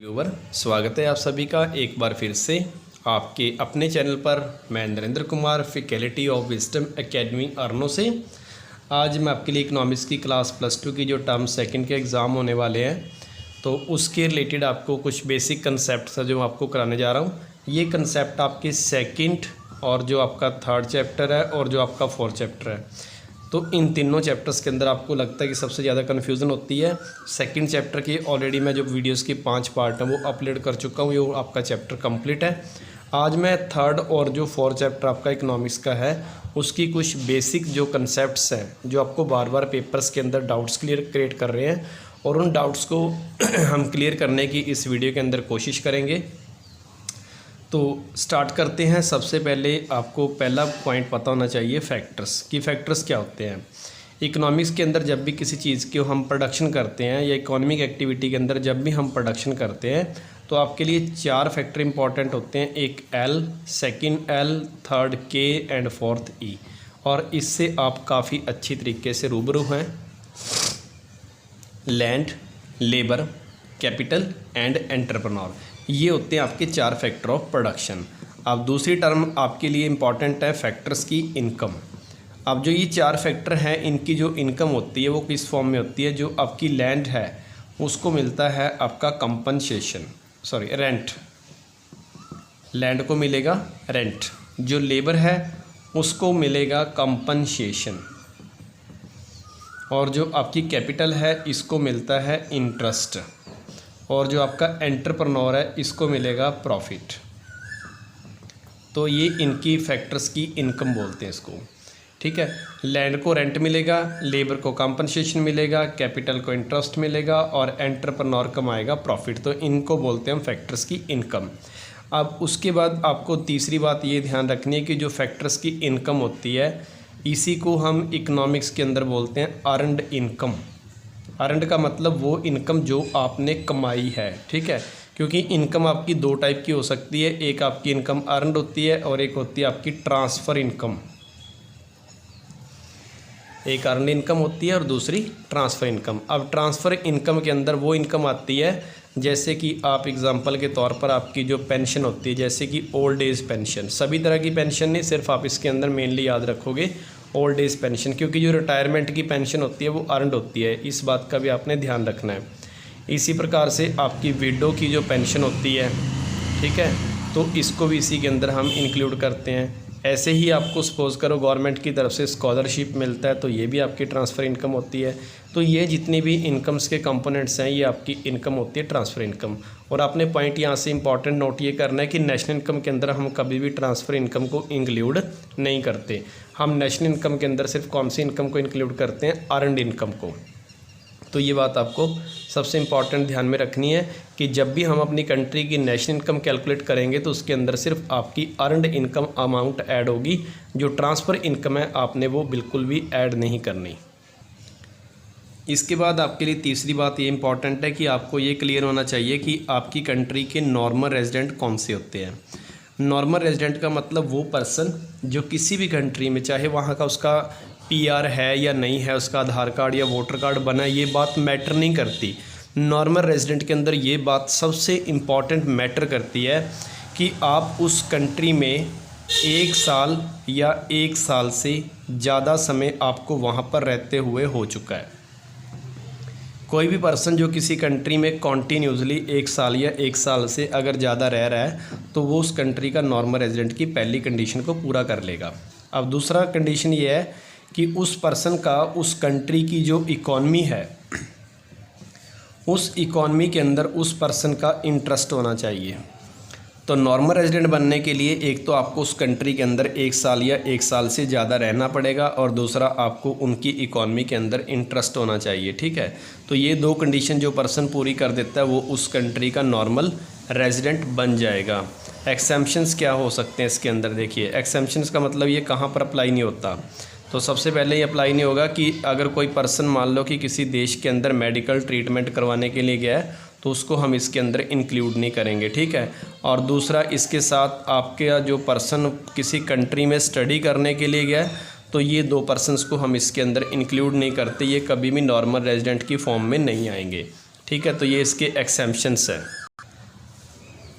Viewer, स्वागत है आप सभी का एक बार फिर से आपके अपने चैनल पर। मैं Narendra Kumar, faculty of wisdom academy अर्नो से। आज मैं आपके लिए इकोनॉमिक्स की क्लास +2 की जो टर्म सेकंड के एग्ज़ाम होने वाले हैं, तो उसके रिलेटेड आपको कुछ बेसिक कंसेप्ट जो मैं आपको कराने जा रहा हूँ। ये कंसेप्ट आपके सेकंड और जो आपका थर्ड चैप्टर है और जो आपका फोर्थ चैप्टर है, तो इन तीनों चैप्टर्स के अंदर आपको लगता है कि सबसे ज़्यादा कन्फ्यूज़न होती है। सेकंड चैप्टर की ऑलरेडी मैं जो वीडियोस की 5 पार्ट हैं वो अपलोड कर चुका हूँ, ये आपका चैप्टर कंप्लीट है। आज मैं थर्ड और जो फोर्थ चैप्टर आपका इकोनॉमिक्स का है उसकी कुछ बेसिक जो कंसेप्ट्स हैं जो आपको बार बार पेपर्स के अंदर डाउट्स क्रिएट कर रहे हैं, और उन डाउट्स को हम क्लियर करने की इस वीडियो के अंदर कोशिश करेंगे। तो स्टार्ट करते हैं। सबसे पहले आपको पहला पॉइंट पता होना चाहिए फैक्टर्स कि फैक्टर्स क्या होते हैं। इकोनॉमिक्स के अंदर जब भी किसी चीज़ की हम प्रोडक्शन करते हैं या इकोनॉमिक एक्टिविटी के अंदर जब भी हम प्रोडक्शन करते हैं, तो आपके लिए 4 फैक्टर इंपॉर्टेंट होते हैं। एक L, second L, third K and fourth E। और इससे आप काफ़ी अच्छी तरीके से रूबरू हैं। Land, labour, capital and entrepreneur, ये होते हैं आपके 4 फैक्टर ऑफ प्रोडक्शन। अब दूसरी टर्म आपके लिए इम्पॉर्टेंट है फैक्टर्स की इनकम। अब जो ये 4 फैक्टर हैं, इनकी जो इनकम होती है वो किस फॉर्म में होती है। जो आपकी लैंड है उसको मिलता है आपका रेंट, लैंड को मिलेगा रेंट। जो लेबर है उसको मिलेगा कंपनसेशन, और जो आपकी कैपिटल है इसको मिलता है इंटरेस्ट, और जो आपका एंटरप्रेन्योर है इसको मिलेगा प्रॉफिट। तो ये इनकी फैक्टर्स की इनकम बोलते हैं इसको, ठीक है। लैंड को रेंट मिलेगा, लेबर को कंपनसेशन मिलेगा, कैपिटल को इंटरेस्ट मिलेगा और एंटरप्रेन्योर कमाएगा प्रॉफिट। तो इनको बोलते हैं हम फैक्टर्स की इनकम। अब उसके बाद आपको तीसरी बात ये ध्यान रखनी है कि जो फैक्टर्स की इनकम होती है इसी को हम इकोनॉमिक्स के अंदर बोलते हैं अर्नड इनकम। अर्नड का मतलब वो इनकम जो आपने कमाई है, ठीक है। क्योंकि इनकम आपकी 2 टाइप की हो सकती है, एक आपकी इनकम अर्नड होती है और एक होती है आपकी ट्रांसफ़र इनकम। एक अर्नड इनकम होती है और दूसरी ट्रांसफ़र इनकम। अब ट्रांसफ़र इनकम के अंदर वो इनकम आती है जैसे कि आप एग्जांपल के तौर पर आपकी जो पेंशन होती है, जैसे कि ओल्ड एज पेंशन, सभी तरह की पेंशन नहीं, सिर्फ आप इसके अंदर मेनली याद रखोगे ओल्ड एज पेंशन, क्योंकि जो रिटायरमेंट की पेंशन होती है वो अर्नड होती है, इस बात का भी आपने ध्यान रखना है। इसी प्रकार से आपकी विडो की जो पेंशन होती है, ठीक है, तो इसको भी इसी के अंदर हम इंक्लूड करते हैं। ऐसे ही आपको सपोज़ करो गवर्नमेंट की तरफ से स्कॉलरशिप मिलता है, तो ये भी आपकी ट्रांसफ़र इनकम होती है। तो ये जितनी भी इनकम्स के कंपोनेंट्स हैं ये आपकी इनकम होती है ट्रांसफ़र इनकम। और आपने पॉइंट यहाँ से इंपॉर्टेंट नोट ये करना है कि नेशनल इनकम के अंदर हम कभी भी ट्रांसफ़र इनकम को इंक्लूड नहीं करते। हम नेशनल इनकम के अंदर सिर्फ कौन सी इनकम को इंक्लूड करते हैं, अर्नड इनकम को। तो ये बात आपको सबसे इम्पॉर्टेंट ध्यान में रखनी है कि जब भी हम अपनी कंट्री की नेशनल इनकम कैलकुलेट करेंगे तो उसके अंदर सिर्फ आपकी अर्नड इनकम अमाउंट ऐड होगी। जो ट्रांसफ़र इनकम है आपने वो बिल्कुल भी ऐड नहीं करनी। इसके बाद आपके लिए तीसरी बात ये इम्पॉर्टेंट है कि आपको ये क्लियर होना चाहिए कि आपकी कंट्री के नॉर्मल रेजिडेंट कौन से होते हैं। नॉर्मल रेजिडेंट का मतलब वो पर्सन जो किसी भी कंट्री में, चाहे वहाँ का उसका PR है या नहीं है, उसका आधार कार्ड या वोटर कार्ड बना, ये बात मैटर नहीं करती। नॉर्मल रेजिडेंट के अंदर ये बात सबसे इम्पॉर्टेंट मैटर करती है कि आप उस कंट्री में 1 साल या 1 साल से ज़्यादा समय आपको वहाँ पर रहते हुए हो चुका है। कोई भी पर्सन जो किसी कंट्री में कॉन्टीन्यूसली 1 साल या 1 साल से अगर ज़्यादा रह रहा है तो वो उस कंट्री का नॉर्मल रेजिडेंट की पहली कंडीशन को पूरा कर लेगा। अब दूसरा कंडीशन ये है कि उस पर्सन का उस कंट्री की जो इकॉनमी है उस इकॉनमी के अंदर उस पर्सन का इंटरेस्ट होना चाहिए। तो नॉर्मल रेजिडेंट बनने के लिए एक तो आपको उस कंट्री के अंदर 1 साल या 1 साल से ज़्यादा रहना पड़ेगा, और दूसरा आपको उनकी इकॉनमी के अंदर इंटरेस्ट होना चाहिए, ठीक है। तो ये 2 कंडीशन जो पर्सन पूरी कर देता है वो उस कंट्री का नॉर्मल रेजिडेंट बन जाएगा। एक्सेम्पशंस क्या हो सकते हैं इसके अंदर, देखिए एक्सेम्पशंस का मतलब ये कहाँ पर अप्लाई नहीं होता। तो सबसे पहले ये अप्लाई नहीं होगा कि अगर कोई पर्सन मान लो कि किसी देश के अंदर मेडिकल ट्रीटमेंट करवाने के लिए गया है तो उसको हम इसके अंदर इंक्लूड नहीं करेंगे, ठीक है। और दूसरा, इसके साथ आपके जो पर्सन किसी कंट्री में स्टडी करने के लिए गया है तो ये 2 पर्सनस को हम इसके अंदर इंक्लूड नहीं करते, ये कभी भी नॉर्मल रेजिडेंट की फॉर्म में नहीं आएंगे, ठीक है। तो ये इसके एक्सेम्पशंस हैं।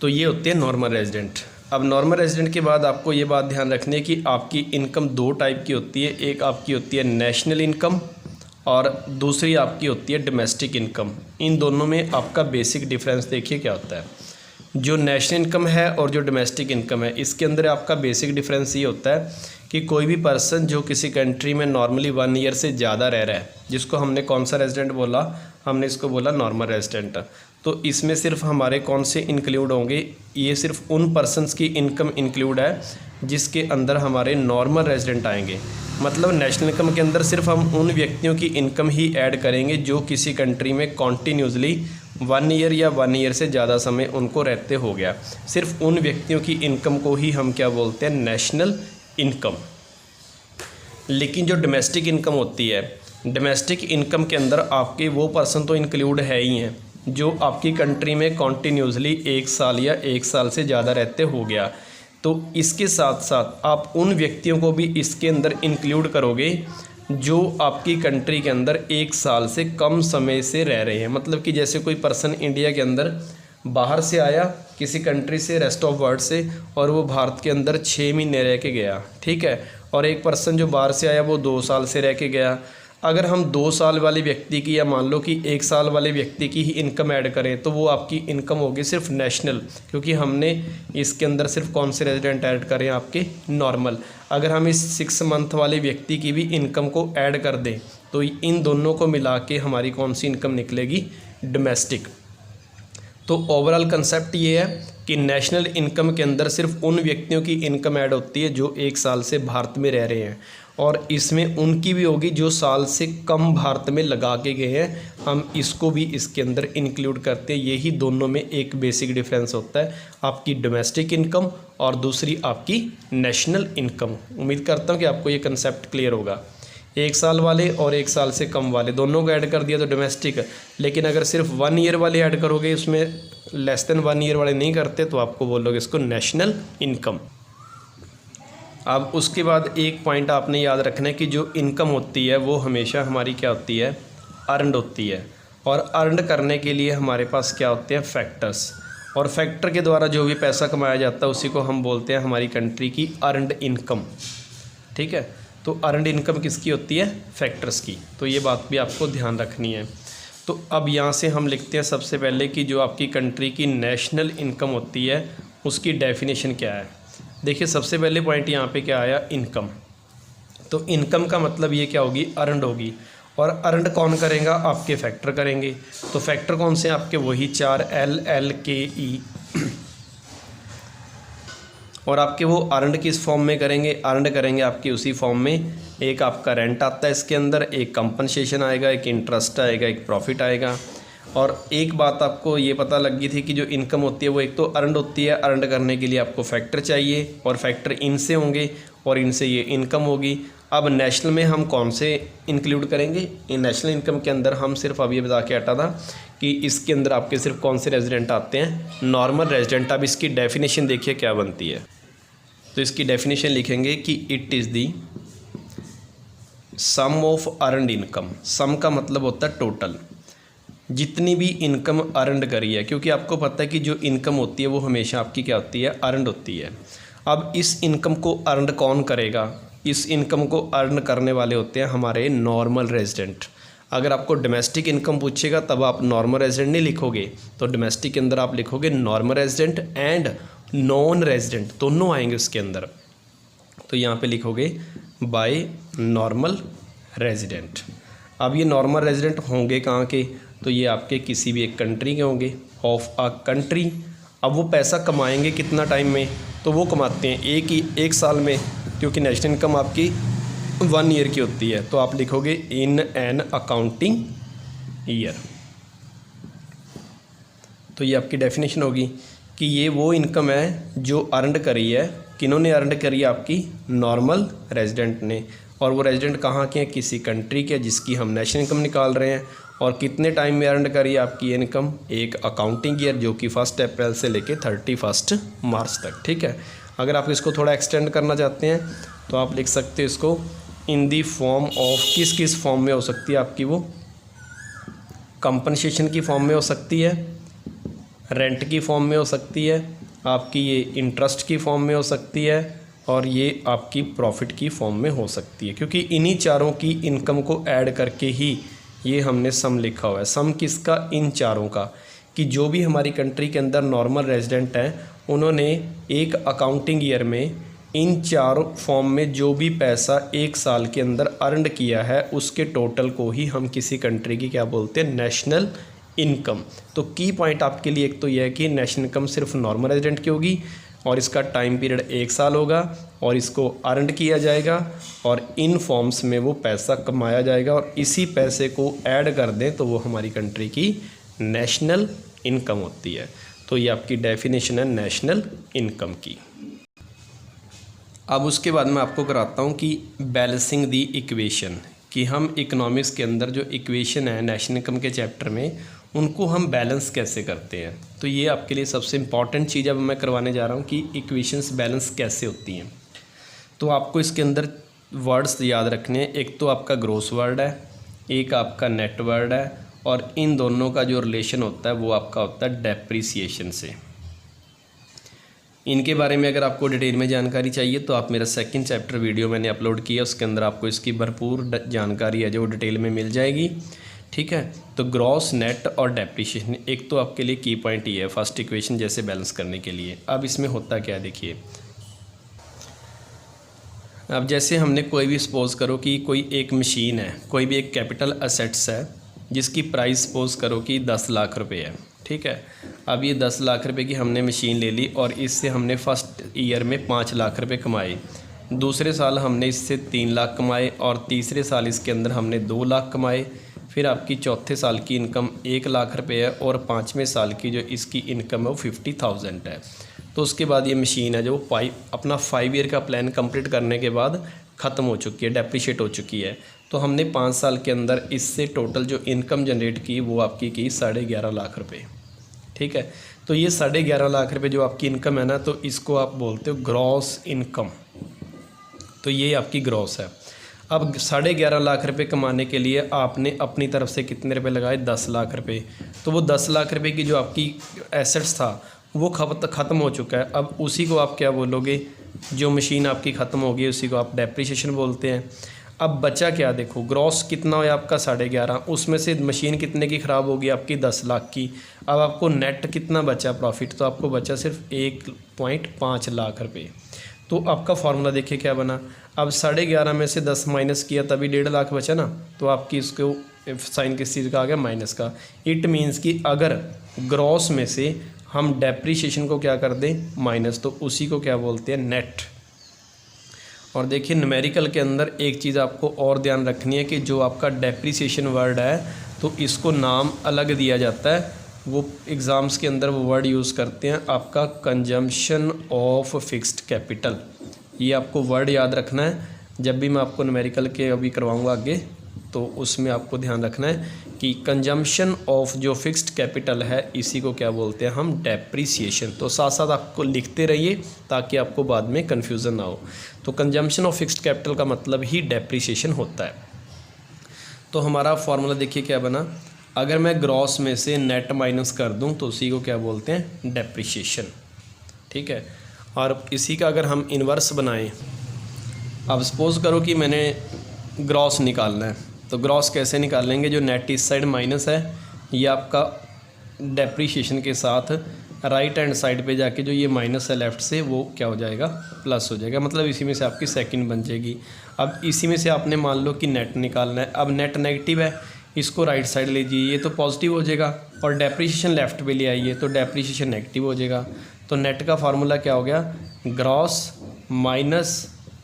तो ये होते हैं नॉर्मल रेजिडेंट। अब नॉर्मल रेजिडेंट के बाद आपको ये बात ध्यान रखनी है कि आपकी इनकम दो टाइप की होती है, एक आपकी होती है नेशनल इनकम और दूसरी आपकी होती है डोमेस्टिक इनकम। इन दोनों में आपका बेसिक डिफरेंस देखिए क्या होता है। जो नेशनल इनकम है और जो डोमेस्टिक इनकम है, इसके अंदर आपका बेसिक डिफरेंस ये होता है कि कोई भी पर्सन जो किसी कंट्री में नॉर्मली 1 ईयर से ज़्यादा रह रहा है, जिसको हमने कौन सा रेजिडेंट बोला, हमने इसको बोला नॉर्मल रेजिडेंट। तो इसमें सिर्फ हमारे कौन से इंक्लूड होंगे, ये सिर्फ उन पर्सनस की इनकम इंक्लूड है जिसके अंदर हमारे नॉर्मल रेजिडेंट आएंगे। मतलब नेशनल इनकम के अंदर सिर्फ हम उन व्यक्तियों की इनकम ही ऐड करेंगे जो किसी कंट्री में कॉन्टीन्यूसली 1 ईयर या 1 ईयर से ज़्यादा समय उनको रहते हो गया। सिर्फ उन व्यक्तियों की इनकम को ही हम क्या बोलते हैं, नेशनल इनकम। लेकिन जो डोमेस्टिक इनकम होती है, डोमेस्टिक इनकम के अंदर आपके वो पर्सन तो इंक्लूड है ही हैं जो आपकी कंट्री में कॉन्टीन्यूसली 1 साल या 1 साल से ज़्यादा रहते हो गया। तो इसके साथ साथ आप उन व्यक्तियों को भी इसके अंदर इंक्लूड करोगे जो आपकी कंट्री के अंदर 1 साल से कम समय से रह रहे हैं। मतलब कि जैसे कोई पर्सन इंडिया के अंदर बाहर से आया, किसी कंट्री से, रेस्ट ऑफ वर्ल्ड से, और वो भारत के अंदर 6 महीने रह के गया, ठीक है। और एक पर्सन जो बाहर से आया वो 2 साल से रह के गया। अगर हम 2 साल वाले व्यक्ति की या मान लो कि 1 साल वाले व्यक्ति की ही इनकम ऐड करें तो वो आपकी इनकम होगी सिर्फ नेशनल, क्योंकि हमने इसके अंदर सिर्फ कौन से रेजिडेंट ऐड करें, आपके नॉर्मल। अगर हम इस 6 मंथ वाले व्यक्ति की भी इनकम को ऐड कर दें तो इन दोनों को मिला के हमारी कौन सी इनकम निकलेगी, डोमेस्टिक। तो ओवरऑल कंसेप्ट ये है कि नेशनल इनकम के अंदर सिर्फ उन व्यक्तियों की इनकम ऐड होती है जो 1 साल से भारत में रह रहे हैं, और इसमें उनकी भी होगी जो साल से कम भारत में लगा के गए हैं, हम इसको भी इसके अंदर इंक्लूड करते हैं। यही दोनों में एक बेसिक डिफरेंस होता है, आपकी डोमेस्टिक इनकम और दूसरी आपकी नेशनल इनकम। उम्मीद करता हूँ कि आपको ये कंसेप्ट क्लियर होगा। 1 साल वाले और 1 साल से कम वाले दोनों को ऐड कर दिया तो डोमेस्टिक, लेकिन अगर सिर्फ 1 ईयर वाले ऐड करोगे, उसमें लेस देन 1 ईयर वाले नहीं करते, तो आपको बोलोगे इसको नेशनल इनकम। अब उसके बाद एक पॉइंट आपने याद रखना है कि जो इनकम होती है वो हमेशा हमारी क्या होती है, अर्नड होती है। और अर्नड करने के लिए हमारे पास क्या होते हैं, फैक्टर्स। और फैक्टर के द्वारा जो भी पैसा कमाया जाता है उसी को हम बोलते हैं हमारी कंट्री की अर्नड इनकम, ठीक है। तो अर्नड इनकम किसकी होती है, फैक्टर्स की। तो ये बात भी आपको ध्यान रखनी है। तो अब यहाँ से हम लिखते हैं सबसे पहले कि जो आपकी कंट्री की नेशनल इनकम होती है उसकी डेफिनेशन क्या है। देखिए सबसे पहले पॉइंट यहाँ पे क्या आया, इनकम। तो इनकम का मतलब ये क्या होगी, अर्नड होगी। और अर्नड कौन करेगा, आपके फैक्टर करेंगे। तो फैक्टर कौन से हैं आपके, वही 4 LLKE। और आपके वो अर्नड किस फॉर्म में करेंगे, अर्नड करेंगे आपकी उसी फॉर्म में, एक आपका रेंट आता है इसके अंदर, एक कंपनसेशन आएगा, एक इंटरेस्ट आएगा, एक प्रॉफिट आएगा। और एक बात आपको ये पता लग गई थी कि जो इनकम होती है वो एक तो अर्नड होती है, अर्नड करने के लिए आपको फैक्टर चाहिए और फैक्टर इनसे होंगे और इनसे ये इनकम होगी। अब नेशनल में हम कौन से इंक्लूड करेंगे, इन नेशनल इनकम के अंदर हम सिर्फ अब ये बता के हटा था कि इसके अंदर आपके सिर्फ कौन से रेजिडेंट आते हैं, नॉर्मल रेजिडेंट। अब इसकी डेफिनेशन देखिए क्या बनती है। तो इसकी डेफिनेशन लिखेंगे कि it is the sum of earned income. Sum का मतलब होता है टोटल, जितनी भी इनकम अर्नड करी है, क्योंकि आपको पता है कि जो इनकम होती है वो हमेशा आपकी क्या होती है, अर्नड होती है। अब इस इनकम को अर्नड कौन करेगा, इस इनकम को अर्न करने वाले होते हैं हमारे नॉर्मल रेजिडेंट। अगर आपको डोमेस्टिक इनकम पूछेगा तब आप नॉर्मल रेजिडेंट नहीं लिखोगे, तो डोमेस्टिक के अंदर आप लिखोगे normal resident and non resident, दोनों आएंगे उसके अंदर। तो यहाँ पे लिखोगे बाय नॉर्मल रेजिडेंट। अब ये नॉर्मल रेजिडेंट होंगे कहाँ के, तो ये आपके किसी भी एक कंट्री के होंगे, ऑफ अ कंट्री। अब वो पैसा कमाएंगे कितना टाइम में, तो वो कमाते हैं एक साल में, क्योंकि नेशनल इनकम आपकी 1 ईयर की होती है। तो आप लिखोगे इन एन अकाउंटिंग ईयर। तो ये आपकी डेफिनेशन होगी कि ये वो इनकम है जो अर्नड करी है, किन्होंने अर्नड करी है, आपकी नॉर्मल रेजिडेंट ने। और वो रेजिडेंट कहाँ के हैं, किसी कंट्री के जिसकी हम नेशनल इनकम निकाल रहे हैं। और कितने टाइम में अर्न करी है आपकी इनकम, एक अकाउंटिंग ईयर, जो कि 1 अप्रैल से लेके 31 मार्च तक, ठीक है। अगर आप इसको थोड़ा एक्सटेंड करना चाहते हैं तो आप लिख सकते हैं इसको इन दी फॉर्म ऑफ, किस फॉर्म में हो सकती है आपकी वो, कंपनसेशन की फॉर्म में हो सकती है, रेंट की फॉर्म में हो सकती है, आपकी ये इंटरेस्ट की फॉर्म में हो सकती है, और ये आपकी प्रॉफिट की फॉर्म में हो सकती है, क्योंकि इन्हीं चारों की इनकम को ऐड करके ही ये हमने सम लिखा हुआ है। सम किसका? इन चारों का, कि जो भी हमारी कंट्री के अंदर नॉर्मल रेजिडेंट हैं उन्होंने एक अकाउंटिंग ईयर में इन चारों फॉर्म में जो भी पैसा एक साल के अंदर अर्न किया है उसके टोटल को ही हम किसी कंट्री की क्या बोलते हैं? National income. तो की पॉइंट आपके लिए एक तो यह है कि नेशनल इनकम सिर्फ नॉर्मल रेजिडेंट की होगी और इसका टाइम पीरियड एक साल होगा और इसको अर्न किया जाएगा और इन फॉर्म्स में वो पैसा कमाया जाएगा और इसी पैसे को ऐड कर दें तो वो हमारी कंट्री की नेशनल इनकम होती है। तो ये आपकी डेफिनेशन है नेशनल इनकम की। अब उसके बाद मैं आपको कराता हूँ कि बैलेंसिंग दी इक्वेशन, कि हम इकोनॉमिक्स के अंदर जो इक्वेशन है नेशनल इनकम के चैप्टर में उनको हम बैलेंस कैसे करते हैं। तो ये आपके लिए सबसे इम्पॉर्टेंट चीज़ अब मैं करवाने जा रहा हूँ कि इक्वेशंस बैलेंस कैसे होती हैं। तो आपको इसके अंदर वर्ड्स याद रखने हैं। एक तो आपका ग्रॉस वर्ड है, एक आपका नेट वर्ड है, और इन दोनों का जो रिलेशन होता है वो आपका होता है डेप्रिसिएशन से। इनके बारे में अगर आपको डिटेल में जानकारी चाहिए तो आप मेरा सेकंड चैप्टर वीडियो मैंने अपलोड किया, उसके अंदर आपको इसकी भरपूर जानकारी है जो डिटेल में मिल जाएगी। ठीक है, तो ग्रॉस, नेट और डेप्रिसिएशन एक तो आपके लिए की पॉइंट ये है फर्स्ट इक्वेशन जैसे बैलेंस करने के लिए। अब इसमें होता क्या है देखिए, अब जैसे हमने कोई भी सपोज़ करो कि कोई एक मशीन है, कोई भी एक कैपिटल असेट्स है जिसकी प्राइस सपोज़ करो कि 10 लाख रुपए है। ठीक है, अब ये 10 लाख रुपए की हमने मशीन ले ली और इससे हमने फर्स्ट ईयर में 5 लाख रुपए कमाए, दूसरे साल हमने इससे 3 लाख कमाए और तीसरे साल इसके अंदर हमने 2 लाख कमाए। फिर आपकी चौथे साल की इनकम 1 लाख रुपए है और पाँचवें साल की जो इसकी इनकम है वो 50,000 है। तो उसके बाद ये मशीन है जो अपना 5 ईयर का प्लान कंप्लीट करने के बाद ख़त्म हो चुकी है, डेप्रिशिएट हो चुकी है। तो हमने 5 साल के अंदर इससे टोटल जो इनकम जनरेट की वो आपकी की 11.5 लाख रुपए। ठीक है, तो ये 11.5 लाख रुपए जो आपकी इनकम है ना, तो इसको आप बोलते हो ग्रॉस इनकम। तो ये आपकी ग्रॉस है। अब 11.5 लाख रुपए कमाने के लिए आपने अपनी तरफ से कितने रुपए लगाए? 10 लाख रुपए। तो वो 10 लाख रुपए की जो आपकी एसेट्स था वो ख़त्म हो चुका है। अब उसी को आप क्या बोलोगे? जो मशीन आपकी ख़त्म हो गई उसी को आप डेप्रिसिएशन बोलते हैं। अब बचा क्या? देखो ग्रॉस कितना हो आपका 11.5, उसमें से मशीन कितने की ख़राब होगी? आपकी 10 लाख की। अब आपको नेट कितना बचा प्रॉफिट? तो आपको बचा सिर्फ 1.5 लाख रुपए। तो आपका फार्मूला देखिए क्या बना। अब 11.5 में से 10 माइनस किया तभी 1.5 लाख बचा ना, तो आपकी इसको साइन किस चीज़ का आ गया? माइनस का। इट मीन्स कि अगर ग्रॉस में से हम डेप्रिसिएशन को क्या कर दें? माइनस, तो उसी को क्या बोलते हैं? नेट। और देखिए न्यूमेरिकल के अंदर एक चीज़ आपको और ध्यान रखनी है कि जो आपका डेप्रिसिएशन वर्ड है तो इसको नाम अलग दिया जाता है। वो एग्ज़ाम्स के अंदर वो वर्ड यूज़ करते हैं आपका कंजम्पशन ऑफ फिक्स्ड कैपिटल। ये आपको वर्ड याद रखना है। जब भी मैं आपको न्यूमेरिकल के अभी करवाऊँगा आगे तो उसमें आपको ध्यान रखना है कि कंजम्पशन ऑफ जो फिक्स्ड कैपिटल है इसी को क्या बोलते हैं हम? डेप्रिसिएशन। तो साथ साथ आपको लिखते रहिए ताकि आपको बाद में कन्फ्यूज़न ना हो। तो कंजम्पशन ऑफ फिक्स्ड कैपिटल का मतलब ही डेप्रिसिएशन होता है। तो हमारा फार्मूला देखिए क्या बना। अगर मैं ग्रॉस में से नेट माइनस कर दूं तो उसी को क्या बोलते हैं? डेप्रिसिएशन। ठीक है, और इसी का अगर हम इन्वर्स बनाएं, अब सपोज़ करो कि मैंने ग्रॉस निकालना है, तो ग्रॉस कैसे निकालेंगे? जो नेट इस साइड माइनस है ये आपका डेप्रिसिएशन के साथ राइट हैंड साइड पे जाके जो ये माइनस है लेफ़्ट से वो क्या हो जाएगा? प्लस हो जाएगा। मतलब इसी में से आपकी सेकंड बन जाएगी। अब इसी में से आपने मान लो कि नेट निकालना है। अब नेट नेगेटिव है, इसको राइट साइड लीजिए, ये तो पॉजिटिव हो जाएगा, और डेप्रिसिएशन लेफ़्ट पे ले आइए तो डेप्रिसिएशन नेगेटिव हो जाएगा। तो नेट का फार्मूला क्या हो गया? Gross minus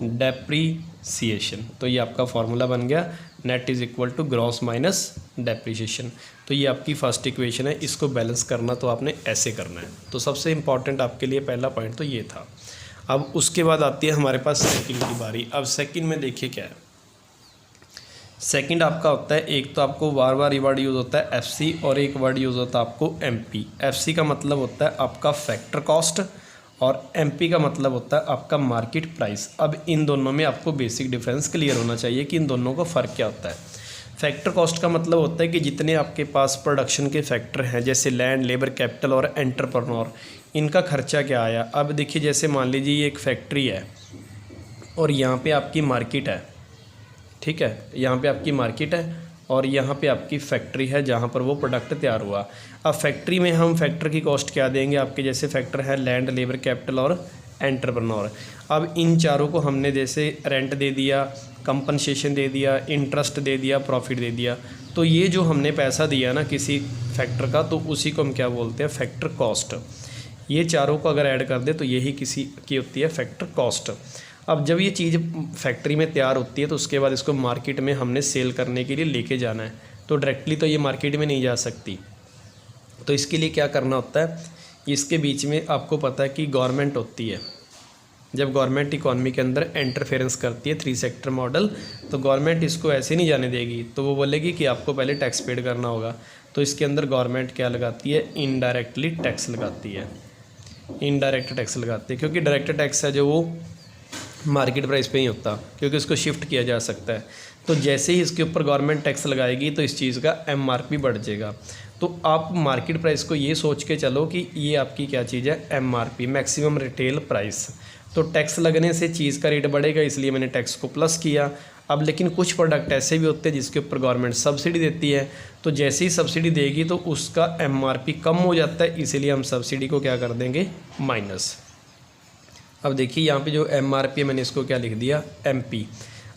depreciation. तो ये आपका फार्मूला बन गया, net is equal to gross minus depreciation. तो ये आपकी फर्स्ट इक्वेशन है। इसको बैलेंस करना तो आपने ऐसे करना है। तो सबसे इम्पॉर्टेंट आपके लिए पहला पॉइंट तो ये था। अब उसके बाद आती है हमारे पास सेकंड की बारी। अब सेकंड में देखिए क्या है। सेकंड आपका होता है, एक तो आपको बार बार ये वर्ड यूज़ होता है एफसी, और एक वर्ड यूज़ होता है आपको एमपी। एफसी का मतलब होता है आपका फैक्टर कॉस्ट और एमपी का मतलब होता है आपका मार्केट प्राइस। अब इन दोनों में आपको बेसिक डिफरेंस क्लियर होना चाहिए कि इन दोनों का फ़र्क क्या होता है। फैक्टर कॉस्ट का मतलब होता है कि जितने आपके पास प्रोडक्शन के फैक्टर हैं, जैसे लैंड, लेबर, कैपिटल और एंटरप्रेन्योर, इनका खर्चा क्या आया। अब देखिए, जैसे मान लीजिए ये एक फैक्ट्री है और यहाँ पे आपकी मार्केट है, ठीक है, यहाँ पे आपकी मार्केट है और यहाँ पे आपकी फैक्ट्री है जहाँ पर वो प्रोडक्ट तैयार हुआ। अब फैक्ट्री में हम फैक्टर की कॉस्ट क्या देंगे, आपके जैसे फैक्टर है लैंड, लेबर, कैपिटल और एंटरप्रेन्योर। अब इन चारों को हमने जैसे रेंट दे दिया, कंपनसेशन दे दिया, इंटरेस्ट दे दिया, प्रॉफिट दे दिया, तो ये जो हमने पैसा दिया ना किसी फैक्टर का, तो उसी को हम क्या बोलते हैं, फैक्टर कॉस्ट। ये चारों को अगर ऐड कर दे तो यही किसी की होती है फैक्टर कॉस्ट। अब जब ये चीज़ फैक्ट्री में तैयार होती है तो उसके बाद इसको मार्केट में हमने सेल करने के लिए लेके जाना है, तो डायरेक्टली तो ये मार्केट में नहीं जा सकती। तो इसके लिए क्या करना होता है, इसके बीच में आपको पता है कि गवर्नमेंट होती है। जब गवर्नमेंट इकॉनमी के अंदर इंटरफेरेंस करती है 3 सेक्टर मॉडल, तो गवर्नमेंट इसको ऐसे नहीं जाने देगी, तो वो बोलेगी कि आपको पहले टैक्स पेड करना होगा। तो इसके अंदर गवर्नमेंट क्या लगाती है, इनडायरेक्टली टैक्स लगाती है, इनडायरेक्ट टैक्स लगाती है, क्योंकि डायरेक्ट टैक्स है जो वो मार्केट प्राइस पे ही होता, क्योंकि इसको शिफ्ट किया जा सकता है। तो जैसे ही इसके ऊपर गवर्नमेंट टैक्स लगाएगी तो इस चीज़ का एमआरपी बढ़ जाएगा। तो आप मार्केट प्राइस को ये सोच के चलो कि ये आपकी क्या चीज़ है, एमआरपी, मैक्सिमम रिटेल प्राइस। तो टैक्स लगने से चीज़ का रेट बढ़ेगा, इसलिए मैंने टैक्स को प्लस किया। अब लेकिन कुछ प्रोडक्ट ऐसे भी होते हैं जिसके ऊपर गवर्नमेंट सब्सिडी देती है, तो जैसे ही सब्सिडी देगी तो उसका एमआरपी कम हो जाता है, इसीलिए हम सब्सिडी को क्या कर देंगे, माइनस। अब देखिए यहाँ पे जो एमआरपी है मैंने इसको क्या लिख दिया, एमपी।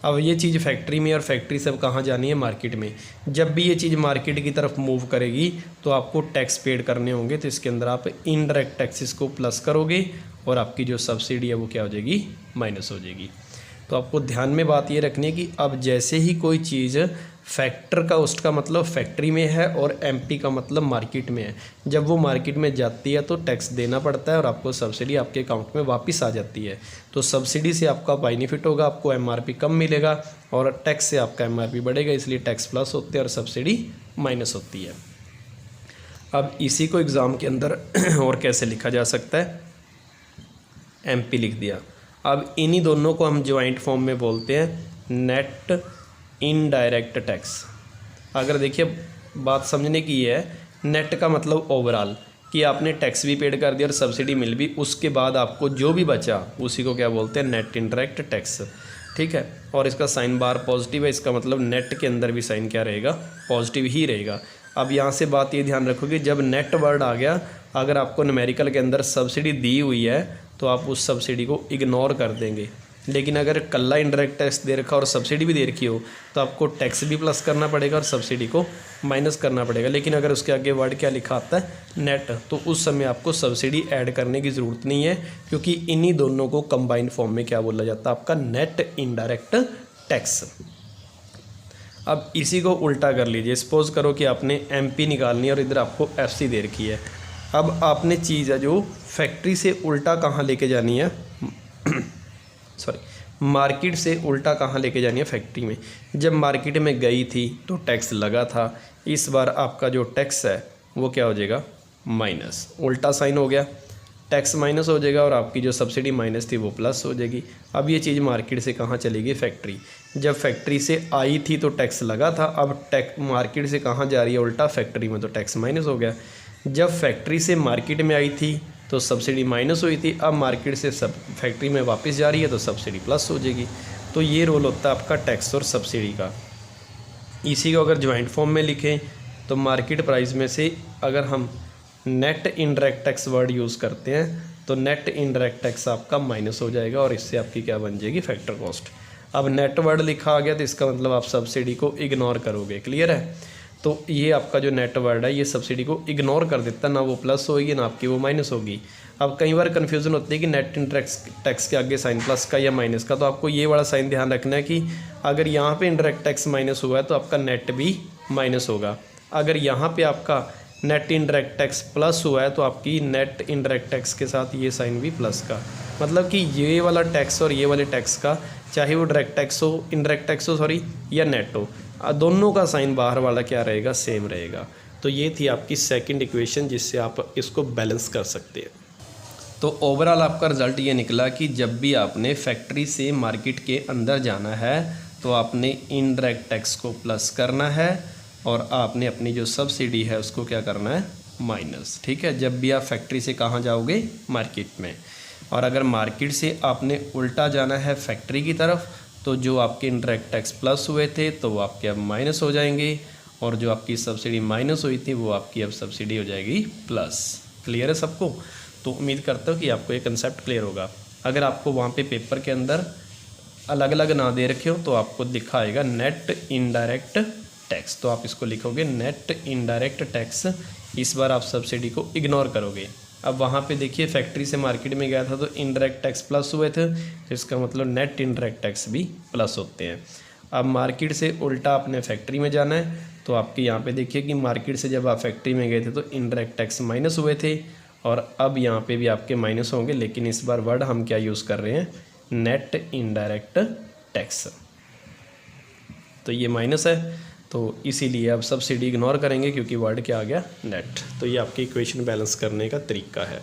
अब ये चीज़ फैक्ट्री में और फैक्ट्री से अब कहाँ जानी है, मार्केट में। जब भी ये चीज़ मार्केट की तरफ मूव करेगी तो आपको टैक्स पेड करने होंगे, तो इसके अंदर आप इनडायरेक्ट टैक्सेस को प्लस करोगे और आपकी जो सब्सिडी है वो क्या हो जाएगी, माइनस हो जाएगी। तो आपको ध्यान में बात ये रखनी है कि अब जैसे ही कोई चीज़ फैक्टर का, उसका मतलब फैक्ट्री में है और एमपी का मतलब मार्केट में है, जब वो मार्केट में जाती है तो टैक्स देना पड़ता है और आपको सब्सिडी आपके अकाउंट में वापस आ जाती है। तो सब्सिडी से आपका बेनिफिट होगा, आपको एमआरपी कम मिलेगा और टैक्स से आपका एमआरपी बढ़ेगा, इसलिए टैक्स प्लस होते हैं और सब्सिडी माइनस होती है। अब इसी को एग्ज़ाम के अंदर और कैसे लिखा जा सकता है, एमपी लिख दिया। अब इन्हीं दोनों को हम ज्वाइंट फॉर्म में बोलते हैं नेट इनडायरेक्ट टैक्स। अगर देखिए बात समझने की है, नेट का मतलब ओवरऑल कि आपने टैक्स भी पेड कर दिया और सब्सिडी मिल भी, उसके बाद आपको जो भी बचा उसी को क्या बोलते हैं, नेट इनडायरेक्ट टैक्स, ठीक है। और इसका साइन बार पॉजिटिव है, इसका मतलब नेट के अंदर भी साइन क्या रहेगा, पॉजिटिव ही रहेगा। अब यहाँ से बात ये ध्यान रखोगे, जब नेट वर्ड आ गया, अगर आपको न्यूमेरिकल के अंदर सब्सिडी दी हुई है तो आप उस सब्सिडी को इग्नोर कर देंगे। लेकिन अगर कल्ला इनडायरेक्ट टैक्स दे रखा और सब्सिडी भी दे रखी हो तो आपको टैक्स भी प्लस करना पड़ेगा और सब्सिडी को माइनस करना पड़ेगा। लेकिन अगर उसके आगे वर्ड क्या लिखा आता है, नेट, तो उस समय आपको सब्सिडी ऐड करने की ज़रूरत नहीं है, क्योंकि इन्हीं दोनों को कंबाइंड फॉर्म में क्या बोला जाता है, आपका नेट इनडायरेक्ट टैक्स। अब इसी को उल्टा कर लीजिए, सपोज करो कि आपने एमपी निकालनी है और इधर आपको एफसी दे रखी है। अब आपने चीज़ है जो फैक्ट्री से उल्टा कहाँ लेके जानी है, सॉरी, मार्केट से उल्टा कहाँ लेके जानी है, फैक्ट्री में। जब मार्केट में गई थी तो टैक्स लगा था, इस बार आपका जो टैक्स है वो क्या हो जाएगा, माइनस, उल्टा साइन हो गया, टैक्स माइनस हो जाएगा और आपकी जो सब्सिडी माइनस थी वो प्लस हो जाएगी। अब ये चीज़ मार्केट से कहाँ चलेगी, फैक्ट्री। जब फैक्ट्री से आई थी तो टैक्स लगा था, अब टैक्स मार्केट से कहाँ जा रही है, उल्टा फैक्ट्री में, तो टैक्स माइनस हो गया। जब फैक्ट्री से मार्केट में आई थी तो सब्सिडी माइनस हुई थी, अब मार्केट से सब फैक्ट्री में वापस जा रही है तो सब्सिडी प्लस हो जाएगी। तो ये रोल होता है आपका टैक्स और सब्सिडी का। इसी को अगर ज्वाइंट फॉर्म में लिखें तो मार्केट प्राइस में से अगर हम net indirect tax word use करते हैं तो नेट इनडायरेक्ट टैक्स आपका माइनस हो जाएगा और इससे आपकी क्या बन जाएगी, फैक्टर कॉस्ट। अब नेट वर्ड लिखा आ गया तो इसका मतलब आप सब्सिडी को इग्नोर करोगे, क्लियर है। तो ये आपका जो नेट वर्ड है ये सब्सिडी को इग्नोर कर देता है, ना वो प्लस होगी ना आपकी वो माइनस होगी। अब कई बार कन्फ्यूज़न होती है कि नेट इनडायरेक्ट टैक्स के आगे साइन प्लस का या माइनस का, तो आपको ये वाला साइन ध्यान रखना है कि अगर यहाँ पे इनडायरेक्ट टैक्स माइनस हुआ है तो आपका नेट भी माइनस होगा। अगर यहाँ पे आपका नेट इनडायरेक्ट टैक्स प्लस हुआ है तो आपकी नेट इनडायरेक्ट टैक्स के साथ ये साइन भी प्लस का, मतलब कि ये वाला टैक्स और ये वाले टैक्स का, चाहे वो डायरेक्ट टैक्स हो, इनडायरेक्ट टैक्स हो सॉरी, या नेट हो, दोनों का साइन बाहर वाला क्या रहेगा, सेम रहेगा। तो ये थी आपकी सेकंड इक्वेशन जिससे आप इसको बैलेंस कर सकते हैं। तो ओवरऑल आपका रिजल्ट ये निकला कि जब भी आपने फैक्ट्री से मार्केट के अंदर जाना है तो आपने इनडायरेक्ट टैक्स को प्लस करना है और आपने अपनी जो सब्सिडी है उसको क्या करना है, माइनस। ठीक है, जब भी आप फैक्ट्री से कहाँ जाओगे, मार्केट में। और अगर मार्केट से आपने उल्टा जाना है फैक्ट्री की तरफ, तो जो आपके इनडायरेक्ट टैक्स प्लस हुए थे तो वो आपके अब माइनस हो जाएंगे, और जो आपकी सब्सिडी माइनस हुई थी वो आपकी अब सब्सिडी हो जाएगी प्लस। क्लियर है सबको? तो उम्मीद करता हूँ कि आपको ये कंसेप्ट क्लियर होगा। अगर आपको वहाँ पे पेपर के अंदर अलग अलग ना दे रखे हो तो आपको लिखा आएगा नेट इनडायरेक्ट टैक्स, तो आप इसको लिखोगे नेट इनडायरेक्ट टैक्स। इस बार आप सब्सिडी को इग्नोर करोगे। अब वहाँ पे देखिए फैक्ट्री से मार्केट में गया था तो इनडायरेक्ट टैक्स प्लस हुए थे, इसका मतलब नेट इनडायरेक्ट टैक्स भी प्लस होते हैं। अब मार्केट से उल्टा आपने फैक्ट्री में जाना है, तो आपके यहाँ पे देखिए कि मार्केट से जब आप फैक्ट्री में गए थे तो इनडायरेक्ट टैक्स माइनस हुए थे, और अब यहाँ पे भी आपके माइनस होंगे, लेकिन इस बार वर्ड हम क्या यूज़ कर रहे हैं, नेट इनडायरेक्ट टैक्स। तो ये माइनस है, तो इसीलिए अब सब्सिडी इग्नोर करेंगे क्योंकि वर्ड क्या आ गया, नेट। तो ये आपकी इक्वेशन बैलेंस करने का तरीका है।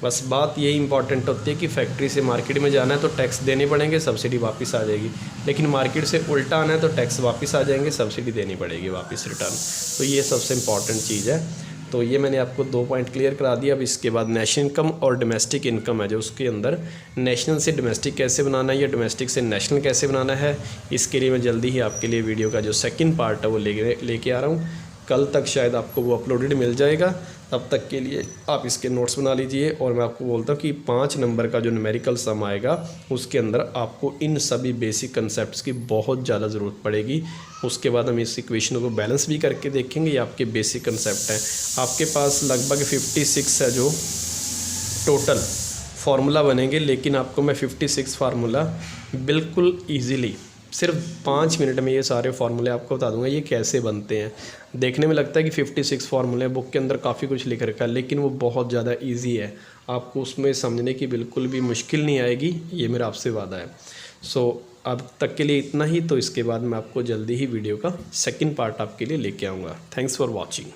बस बात यही इंपॉर्टेंट होती है कि फैक्ट्री से मार्केट में जाना है तो टैक्स देने पड़ेंगे, सब्सिडी वापस आ जाएगी, लेकिन मार्केट से उल्टा आना है तो टैक्स वापस आ जाएंगे, सब्सिडी देनी पड़ेगी वापस रिटर्न। तो ये सबसे इम्पॉर्टेंट चीज़ है। तो ये मैंने आपको 2 पॉइंट क्लियर करा दिया। अब इसके बाद नेशनल इनकम और डोमेस्टिक इनकम है, जो उसके अंदर नेशनल से डोमेस्टिक कैसे बनाना है या डोमेस्टिक से नेशनल कैसे बनाना है, इसके लिए मैं जल्दी ही आपके लिए वीडियो का जो सेकंड पार्ट है वो लेके आ रहा हूँ। कल तक शायद आपको वो अपलोडेड मिल जाएगा, तब तक के लिए आप इसके नोट्स बना लीजिए। और मैं आपको बोलता हूँ कि 5 नंबर का जो न्यूमेरिकल सम आएगा उसके अंदर आपको इन सभी बेसिक कंसेप्ट्स की बहुत ज़्यादा ज़रूरत पड़ेगी। उसके बाद हम इस इक्वेशन को बैलेंस भी करके देखेंगे। ये आपके बेसिक कंसेप्ट हैं। आपके पास लगभग 56 है जो टोटल फार्मूला बनेंगे, लेकिन आपको मैं 56 फार्मूला बिल्कुल ईजीली सिर्फ 5 मिनट में ये सारे फार्मूले आपको बता दूंगा ये कैसे बनते हैं। देखने में लगता है कि 56 फार्मूले बुक के अंदर काफ़ी कुछ लिख रखा है, लेकिन वो बहुत ज़्यादा इजी है, आपको उसमें समझने की बिल्कुल भी मुश्किल नहीं आएगी, ये मेरा आपसे वादा है। सो अब तक के लिए इतना ही। तो इसके बाद मैं आपको जल्दी ही वीडियो का सेकंड पार्ट आपके लिए लेके आऊँगा। Thanks for watching.